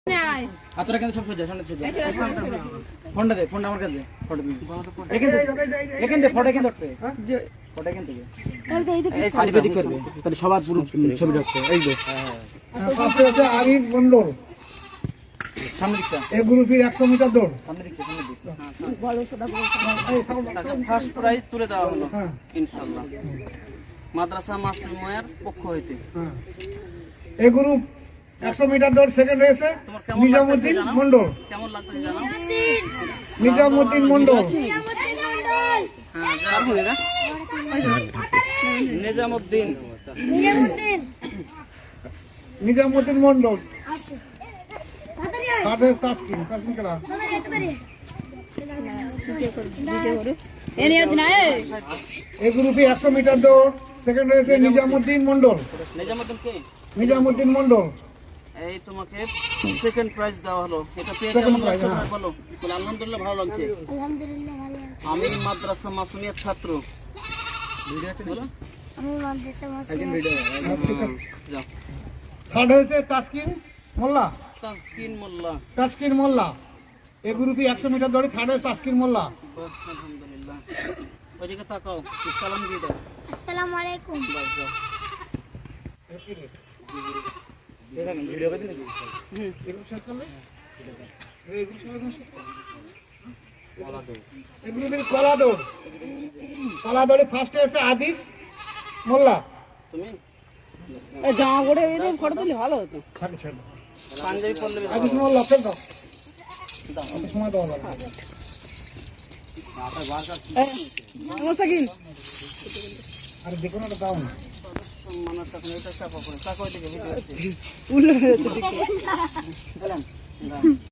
তোরা কিন্তু সব সোজা সামনে সোজা ফোনটা দে ফোনটা আমার কাছে ফটো দে এখান থেকে ফটো এখান থেকে ফটো এখান থেকে আলিপেদিক করবে তাহলে সবার পুরো ছবি ঢুকছে এই যে পাশে আছে আরিফ মন্ডল সামনে দিকটা এই গ্রুপের 100 মিটার দৌড় সামনে দিকটা সামনে দিক ফার্স্ট প্রাইজ তুলে দেওয়া হলো হ্যাঁ ইনশাআল্লাহ মাদ্রাসা মাস্টার ময়ার পক্ষ হইতে। হ্যাঁ এই গ্রুপ 100 মিটার দৌড় সেকেন্ড হয়েছে তোমার কেমন লাগছে নিজামুদ্দিন জানাও? মন্ডল কেমন লাগছে জানাও? নিজামুদ্দিন মন্ডল হ্যাঁ যাবো এরা নিজামুদ্দিন নিজামুদ্দিন মন্ডল সাথে তাসকিন কেডা এই গ্রুপে 100 মিটার দৌড় সেকেন্ড হয়েছে নিজামুদ্দিন মন্ডল নিজামুদ্দিন কে? নিজামুদ্দিন মন্ডল এই তোমাকে সেকেন্ড প্রাইজ দেওয়া হলো। এটা পেয়ে Second কেমন prize, লাগছে হ্যাঁ। বলো? বলে আলহামদুলিল্লাহ ভালো লাগছে। আলহামদুলিল্লাহ ভালো আছে। আমি মাদ্রাসা মাসুমিয়ার ছাত্র। ভিডিও আছে বলো আমি মাদ্রাসা একদিন মাস্টার। ভিডিও যাও। থার্ড হয়েছে তাসকিন মোল্লা তাসকিন মোল্লা। তাসকিন মোল্লা এই গ্রুপে 100 মিটার দৌড়ে থার্ড হয়েছে তাসকিন মোল্লা বাহ, আলহামদুলিল্লাহ। ওইদিকে তাকাও, সালাম দিয়ে দাও। আসসালামু আলাইকুম। বাস যাও। ভিডিও করে দিন এই গ্রুপের কলা দৌড়ে ফার্স্ট হয়েছে আদিস মোল্লা তুমি জামা পরে এদের ফটো দিলে ভালো হতো। পাঞ্জাবি পরলে বেশ আদিস ভালো। মোল্লা ফেল দাও দাও। সময় দেওয়া লাগবে মোস্তাকিন আর যে কোনো একটা দাও না সম্মানের তখন এটা চাপা পড়ে। তাকাও এদিকে, ভিডিও হচ্ছে। উল্লে দাও।